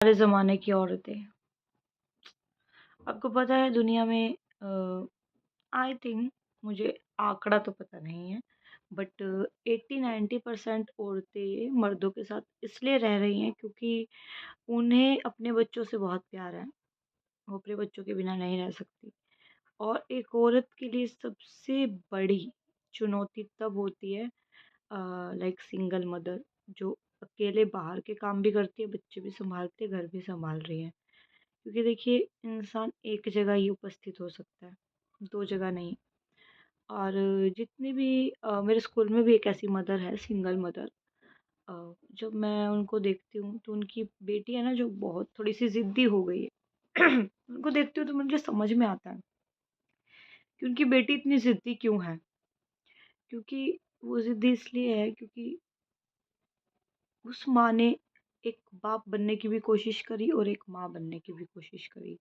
हमारे ज़माने की औरतें। आपको पता है दुनिया में आई थिंक मुझे आँकड़ा तो पता नहीं है बट 80-90% औरतें मर्दों के साथ इसलिए रह रही हैं क्योंकि उन्हें अपने बच्चों से बहुत प्यार है। वो अपने बच्चों के बिना नहीं रह सकती। और एक औरत के लिए सबसे बड़ी चुनौती तब होती है लाइक सिंगल मदर जो अकेले बाहर के काम भी करती है, बच्चे भी सँभालती है, घर भी सँभाल रही है। क्योंकि देखिए इंसान एक जगह ही उपस्थित हो सकता है, 2 जगह नहीं। और जितनी भी मेरे स्कूल में भी एक ऐसी मदर है, सिंगल मदर। जब मैं उनको देखती हूँ तो उनकी बेटी है ना जो बहुत थोड़ी-सी ज़िद्दी हो गई है। उनको देखती हूँ तो मुझे समझ में आता है कि उनकी बेटी इतनी ज़िद्दी क्यों है। क्योंकि वो ज़िद्दी इसलिए है क्योंकि उस माँ ने एक बाप बनने की भी कोशिश करी और एक माँ बनने की भी कोशिश करी।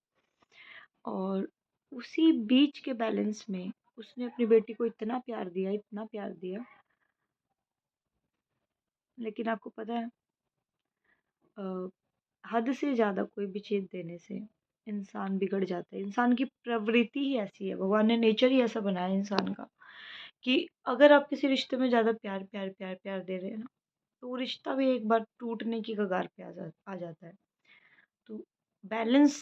और उसी बीच के बैलेंस में उसने अपनी बेटी को इतना प्यार दिया, लेकिन आपको पता है अ, हद से ज़्यादा कोई भी चीज़ देने से इंसान बिगड़ जाता है। इंसान की प्रवृत्ति ही ऐसी है, भगवान ने नेचर ही ऐसा बनाया है इंसान का कि अगर आप किसी रिश्ते में ज़्यादा प्यार, प्यार, प्यार, प्यार दे रहे हैं ना, तो वो रिश्ता भी एक बार टूटने की कगार पे आ जाता है। तो बैलेंस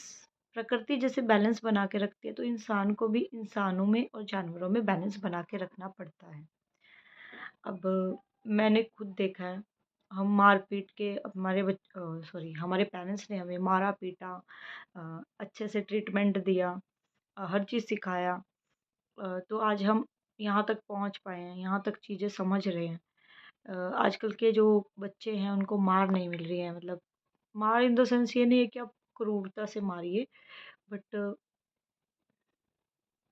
प्रकृति जैसे बैलेंस बना के रखती है, तो इंसान को भी इंसानों में और जानवरों में बैलेंस बना के रखना पड़ता है। अब मैंने खुद देखा है, हम मार-पीट के सॉरी हमारे पेरेंट्स ने हमें मारा-पीटा अच्छे से ट्रीटमेंट दिया हर चीज़ सिखाया तो आज हम यहाँ तक पहुँच पाए हैं, यहाँ तक चीज़ें समझ रहे हैं। आजकल के जो बच्चे हैं उनको मार नहीं मिल रही है मतलब मार इन द सेंस ये नहीं है कि आप क्रूरता से मारिए बट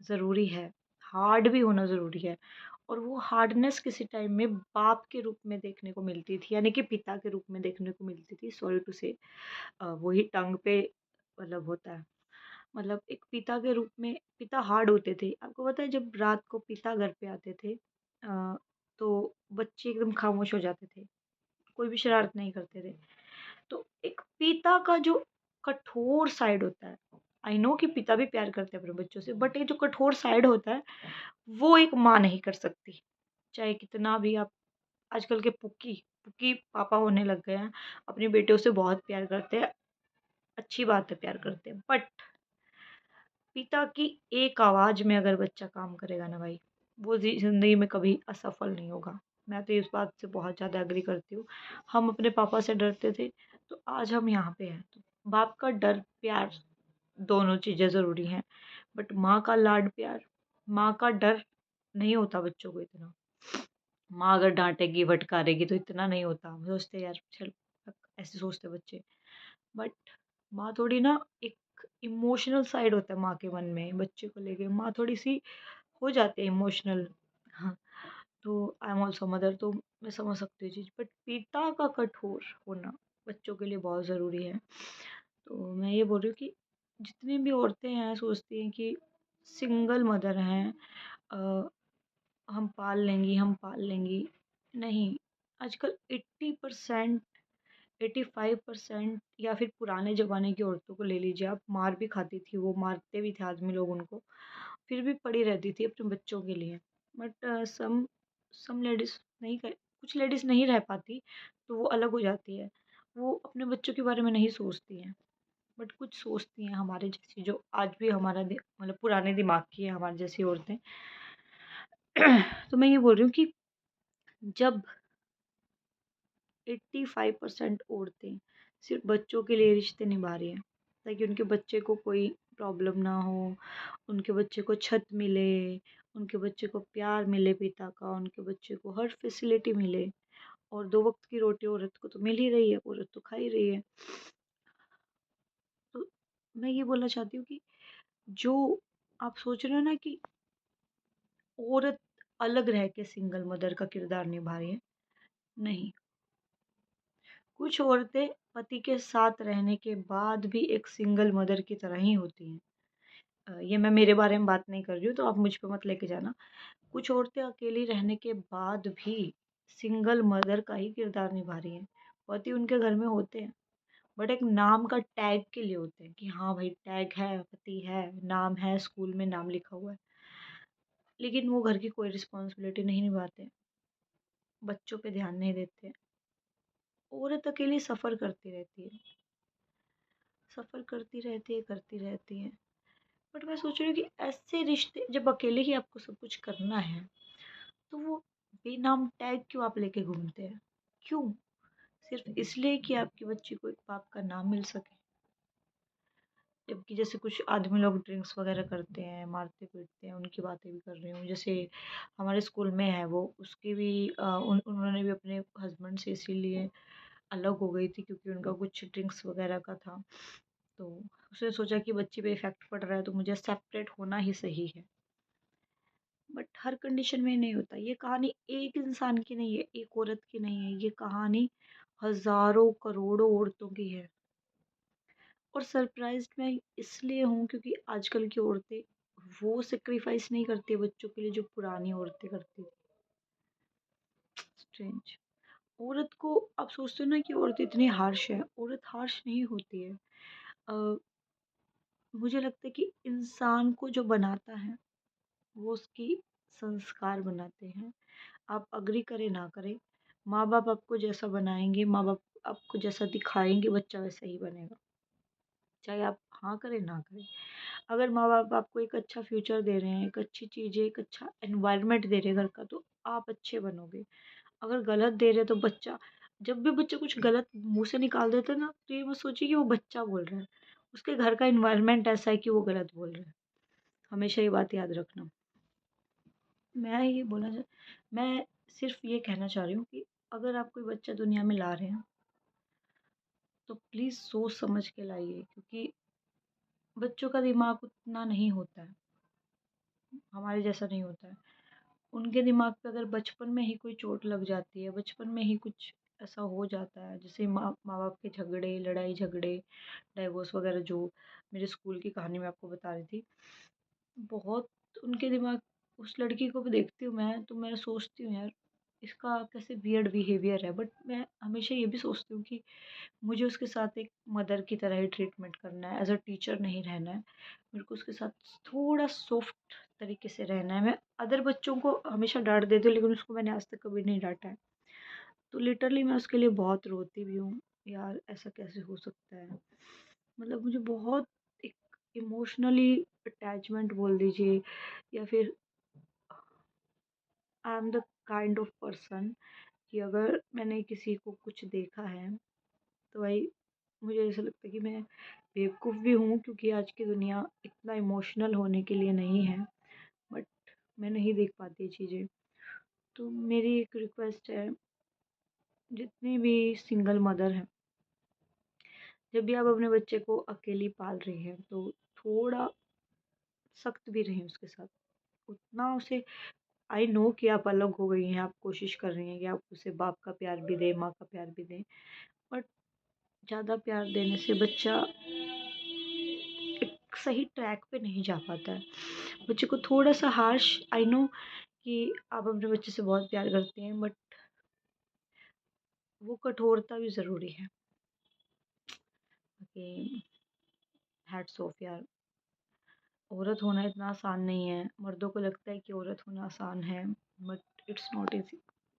ज़रूरी है, हार्ड भी होना ज़रूरी है और वो हार्डनेस किसी टाइम में बाप के रूप में देखने को मिलती थी, यानी कि पिता के रूप में देखने को मिलती थी, सॉरी टू से वही टंग पे मतलब होता है। मतलब एक पिता के रूप में पिता हार्ड होते थे। आपको पता है जब रात को पिता घर पे आते थे तो बच्चे एकदम खामोश हो जाते थे, कोई भी शरारत नहीं करते थे। तो एक पिता का जो कठोर साइड होता है, आई नो कि पिता भी प्यार करते हैं अपने बच्चों से, बट ये जो कठोर साइड होता है, वो एक माँ नहीं कर सकती। चाहे कितना भी आप आजकल के पुक्की पापा होने लग गए हैं, अपनी बेटियों से बहुत प्यार करते हैं, अच्छी बात है प्यार करते हैं, बट पिता की एक आवाज़ में अगर बच्चा काम करेगा ना भाई, वो ज़िंदगी में कभी असफल नहीं होगा। मैं तो इस बात से बहुत ज़्यादा एग्री करती हूँ। हम अपने पापा से डरते थे, तो आज हम यहाँ पे हैं। तो बाप का डर, प्यार दोनों चीज़ें ज़रूरी हैं, बट माँ का लाड प्यार, माँ का डर नहीं होता बच्चों को इतना। माँ अगर डाँटेगी, फटकारेगी तो इतना नहीं होता। हम सोचते हैं यार चल ऐसे सोचते हैं बच्चे। बट माँ थोड़ी ना एक इमोशनल साइड होता है माँ के मन में बच्चे को लेके माँ थोड़ी-सी हो जाती है इमोशनल हाँ, तो आई एम ऑल्सो मदर तो मैं समझ सकती हूँ ये चीज़ बट पिता का कठोर होना बच्चों के लिए बहुत ज़रूरी है। तो मैं ये बोल रही हूँ कि जितनी भी औरतें हैं सोचती हैं कि सिंगल मदर हैं अ, हम पाल लेंगी। नहीं, आजकल 80% 85% या फिर पुराने ज़माने की औरतों को ले लीजिए आप, मार भी खाती थी वो, मारते भी थे आदमी लोग उनको, फिर भी पड़ी रहती थी अपने बच्चों के लिए। बट सम लेडीज़ नहीं कर कुछ लेडीज़ नहीं रह पाती, तो वो अलग हो जाती है। वो अपने बच्चों के बारे में नहीं सोचती हैं, बट कुछ सोचती हैं हमारे जैसी जो आज भी हमारा मतलब पुराने दिमाग की है हमारी जैसी औरतें। तो मैं ये बोल रही हूँ कि जब 85% औरतें सिर्फ़ बच्चों के लिए रिश्ते निभा रही हैं, ताकि उनके बच्चे को कोई प्रॉब्लम ना हो, उनके बच्चे को छत मिले, उनके बच्चे को प्यार मिले पिता का, उनके बच्चे को हर फैसिलिटी मिले और 2 वक़्त की रोटी औरत को तो मिल ही रही है, औरत तो खा ही रही है। तो मैं ये बोलना चाहती हूँ कि जो आप सोच रहे हो ना कि औरत अलग रह के सिंगल मदर का किरदार निभा रही है, नहीं। कुछ औरतें पति के साथ रहने के बाद भी एक सिंगल मदर की तरह ही होती हैं। ये मैं मेरे बारे में बात नहीं कर रही हूँ तो आप मुझ पे मत लेके जाना। कुछ औरतें अकेली रहने के बाद भी सिंगल मदर का ही किरदार निभा रही हैं। पति उनके घर में होते हैं, बट एक नाम का टैग के लिए होते हैं कि हाँ भाई टैग है, पति है, नाम है, स्कूल में नाम लिखा हुआ है। लेकिन वो घर की कोई रिस्पॉन्सिबिलिटी नहीं निभाते, बच्चों पे ध्यान नहीं देते। औरत अकेली सफ़र करती रहती है, सफ़र करती रहती है। बट मैं सोच रही हूँ कि ऐसे रिश्ते जब अकेले ही आपको सब कुछ करना है, तो वो बेनाम टैग क्यों आप लेके घूमते हैं? क्यों? सिर्फ़ इसलिए कि आपकी बच्ची को एक बाप का नाम मिल सके। जबकि जैसे कुछ आदमी लोग ड्रिंक्स वगैरह करते हैं, मारते-पीटते हैं, उनकी बातें भी कर रही हूँ। जैसे हमारे स्कूल में है वो, उसकी भी उन्होंने भी अपने हस्बैंड से इसीलिए अलग हो गई थी क्योंकि उनका कुछ ड्रिंक्स वगैरह का था। तो उसने सोचा कि बच्ची पे इफ़ेक्ट पड़ रहा है तो मुझे सेपरेट होना ही सही है। बट हर कंडीशन में नहीं होता। ये कहानी एक इंसान की नहीं है, एक औरत की नहीं है, ये कहानी हज़ारों, करोड़ों औरतों की है। और सरप्राइज़्ड मैं इसलिए हूँ क्योंकि आजकल की औरतें वो सैक्रिफ़ाइस नहीं करती है बच्चों के लिए जो पुरानी औरतें करती थी। स्ट्रेंज। औरत को आप सोचते हो ना कि औरत इतनी हार्श है, औरत हार्श नहीं होती है। अ, मुझे लगता है कि इंसान को जो बनाता है, वो उसकी संस्कार बनाते हैं। आप एग्री करें ना करें, माँ-बाप आपको जैसा बनाएँगे, माँ-बाप आपको जैसा दिखाएँगे, बच्चा वैसा ही बनेगा। चाहे आप हाँ करें, ना करें। अगर माँ-बाप आपको एक अच्छा फ्यूचर दे रहे हैं, एक अच्छी चीज़ें, एक अच्छा एनवायरनमेंट दे रहे हैं घर का, तो आप अच्छे बनोगे। अगर गलत दे रहे हैं तो बच्चा जब भी बच्चा कुछ गलत मुँह से निकाल देता है ना, तो ये मत सोचिए कि वो बच्चा बोल रहा है। उसके घर का एनवायरनमेंट ऐसा है कि वो गलत बोल रहा है। हमेशा ये बात याद रखना। मैं सिर्फ़ ये कहना चाह रही हूँ कि अगर आप कोई बच्चा दुनिया में ला रहे हैं, तो प्लीज़ सोच समझ के लाइए क्योंकि बच्चों का दिमाग उतना नहीं होता है, हमारे जैसा नहीं होता है। उनके दिमाग पे अगर बचपन में ही कोई चोट लग जाती है, बचपन में ही कुछ ऐसा हो जाता है, जैसे माँ-बाप के झगड़े, लड़ाई-झगड़े, डाइवोर्स वगैरह जो मेरे स्कूल की कहानी मैं आपको बता रही थी, बहुत उनके दिमाग उस लड़की को भी देखती हूँ मैं, तो मैं सोचती हूँ यार, इसका कैसे वियर्ड बिहेवियर है। बट मैं हमेशा ये भी सोचती हूँ कि मुझे उसके साथ एक मदर की तरह ही ट्रीटमेंट करना है, एज़ अ टीचर नहीं रहना है। मेरे को उसके साथ थोड़ा सॉफ्ट तरीके से रहना है। मैं अदर बच्चों को हमेशा डाँट देती हूँ, लेकिन उसको मैंने आज तक कभी नहीं डाँटा है। तो लिटरली मैं उसके लिए बहुत रोती भी हूँ, यार ऐसा कैसे हो सकता है? मतलब मुझे बहुत एक इमोशनली अटैचमेंट बोल दीजिए या फिर I am the kind of person कि अगर मैंने किसी को कुछ देखा है, तो भाई मुझे ऐसा लगता है कि मैं बेवकूफ़ भी हूँ क्योंकि आज की दुनिया इतना इमोशनल होने के लिए नहीं है, बट मैं नहीं देख पाती ये चीज़ें। तो मेरी एक रिक्वेस्ट है, जितनी भी सिंगल मदर हैं, जब भी आप अपने बच्चे को अकेली पाल रही हैं, तो थोड़ा सख्त भी रहें उसके साथ। उतना उसे आई नो कि आप अलग हो गई हैं, आप कोशिश कर रही हैं कि आप उसे बाप का प्यार भी दें, माँ का प्यार भी दें, बट ज़्यादा प्यार देने से बच्चा एक सही ट्रैक पे नहीं जा पाता है। बच्चे को थोड़ा-सा हार्श आई नो कि आप अपने बच्चे से बहुत प्यार करती हैं, बट वो कठोरता भी ज़रूरी है। कि हैट्स ऑफ यार, औरत होना इतना आसान नहीं है। मर्दों को लगता है कि औरत होना आसान है, बट इट्स नॉट ईज़ी।